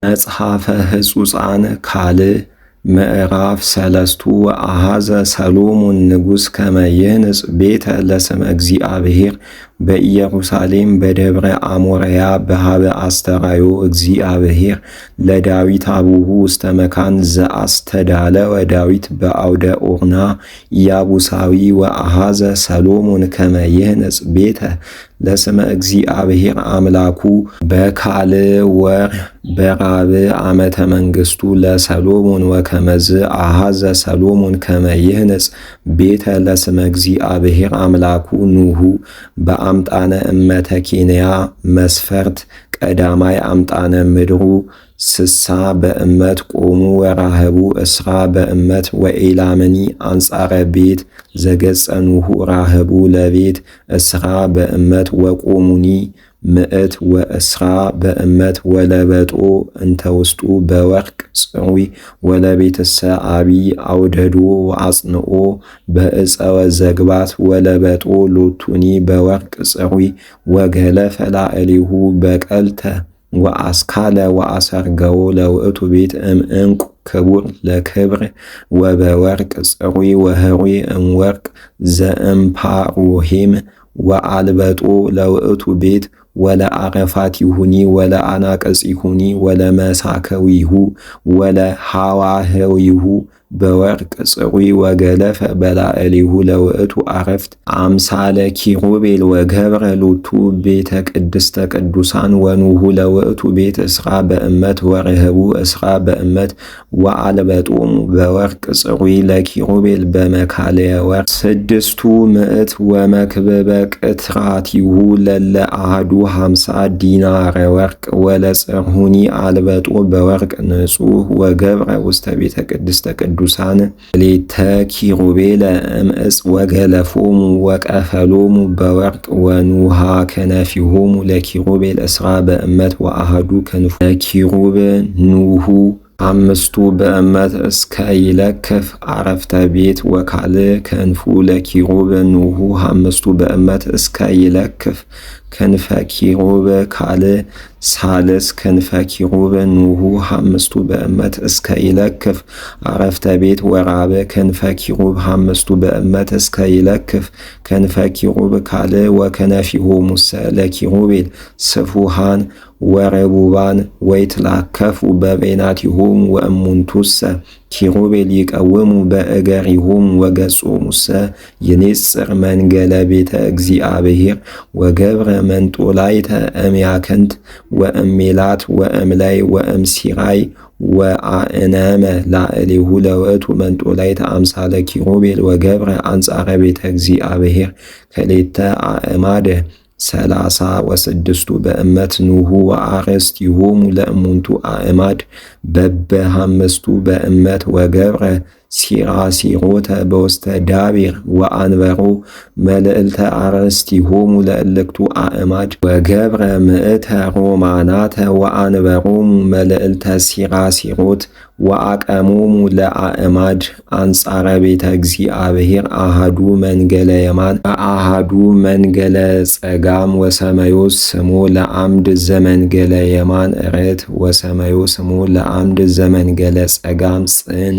መጽሐፈ ሕጹፃን ካልዕ ምዕራፍ ሰለስቱ ወአኀዘ ሰሎሞን ንጉሥ ከመ ይህንጽ ቤተ ለስመ እግዚአብሔር በኢየሩሳሌም በደብረ አሞርያ በሃበ አስተርአዮ እግዚአብሔር ለዳዊት አቡሁ ውስተ መካን ዘአስተዳለወ ዳዊት በአውደ ኦርና ኢያቡሳዊ ወአኀዘ ሰሎሞን ከመ ይህንጽ ቤተ ለስመ እግዚአብሔር አምላኩ በካልዕ ወር በራብዕ ዓመተ መንግሥቱ ለሰሎሞን ወከመዝ አኀዘ ሰሎሞን ከመ ይህንጽ ቤተ ለስመ እግዚአብሔር አምላኩ ኑሁ በአምጣነ እመተኬንያ መስፈርት ቀዳማይ አምጣነ ምድሩ ስሳ በእመት ቆሙ ወራህቡ እስራ በእመት ወኤላምኒ አንጻረ ቤት ዘገጸ ኑሁ ራህቡ ለቤት እስራ በእመት ወቆሙኒ ምዕት ወእስራ በእመት ወለበጦ እንተ ውስጡ በወርቅ ጽሩይ ወለቤትሰ አቢይ አውደዶ ወአጽንኦ በዕፀወ ዘግባት ወለበጦ ሎቱኒ በወርቅ ጽሩይ ወገለፈ ላዕሌሁ በቀልተ ወአስካለ ወአሰርገዎ ለውእቱ ቤት እምዕንቁ ክቡር ለክብር ወበወርቅ ጽሩይ ወህሩይ እምወርቅ ዘእምፓሩሄም ወአልበጦ ለውእቱ ቤት ወለአረፋቲሁኒ ወለአናቅጺሁኒ ወለመሳከዊሁ ወለሐዋህዊሁ በወርቅ ጽሩይ ወገለፈ በላዕሌሁ ለውእቱ አረፍት አምሳለ ኪሩቤል ወገብረ ሎቱ ቤተ ቅድስተ ቅዱሳን ወኑሁ ለውእቱ ቤት እስራ በእመት ወርህቡ እስራ በእመት ወአልበጦሙ በወርቅ ጽሩይ ለኪሩቤል በመካልየ ወርቅ ስድስቱ ምዕት ወመክብበ ቅትራቲሁ ለለ አሐዱ 50 ዲናረ ወርቅ ወለጽርሁኒ አልበጦ በወርቅ ንጹሕ ወገብረ ውስተ ቤተ ቅድስተ ቅዱሳን ሌተ ኪሩቤለ እምዕፅ ወገለፎሙ ወቀፈሎሙ በወርቅ ወኑሃ ከነፊሆሙ ለኪሩቤል እስራ በእመት ወአሐዱ ክንፉ ለኪሩብ ኑሁ አምስቱ በእመት እስከ ይለክፍ አረፍተ ቤት ወካልዕ ክንፉ ለኪሩብ ኑሁ አምስቱ በእመት እስከ ይለክፍ ክንፈ ኪሩብ ካልዕ ሳልስ ክንፈ ኪሩብ ኑሁ አምስቱ በእመት እስከ ይለክፍ አረፍተ ቤት ወራብዕ ክንፈ ኪሩብ አምስቱ በእመት እስከ ይለክፍ ክንፈ ኪሩብ ካልዕ ወከነፊሆሙሰ ለኪሩቤል ስፉሃን ወረቡባን ወይትላከፉ በቤናቲሆሙ ወእሙንቱሰ ኪሩቤል ይቀውሙ በእገሪሆሙ ወገጾሙሰ ይኔጽር መንገለ ቤተ እግዚአብሔር ወገብረ መንጦላይተ እምያከንት ወእሜላት ወእምላይ ወእምሲራይ ወአእነመ ላዕሌሁ ለውእቱ መንጦላይተ አምሳለ ኪሩቤል ወገብረ አንጻረ ቤተ እግዚአብሔር ከሌተ አእማደ 36 በእመት ኑሁ ወአርእስቲሆሙ ለእሙንቱ አእማድ በበሃምስቱ በእመት ወገብረ ሲራሲሮተ በውስተ ዳቤር ወአንበሮ መልዕልተ አርእስቲሆሙ ለእልክቱ አእማድ ወገብረ ምዕተ ሮማናተ ወአንበሮሙ መልዕልተ ሲራሲሮት ወአቀሞሙ ለአእማድ አንጻረ ቤተ እግዚአብሔር አሃዱ መንገለ የማን አሃዱ መንገለ ጸጋም ወሰመዮ ስሞ ለአምድ ዘመንገለ የማን እረት ወሰመዮ ስሞ ለአምድ ዘመንገለ ጸጋም ጽን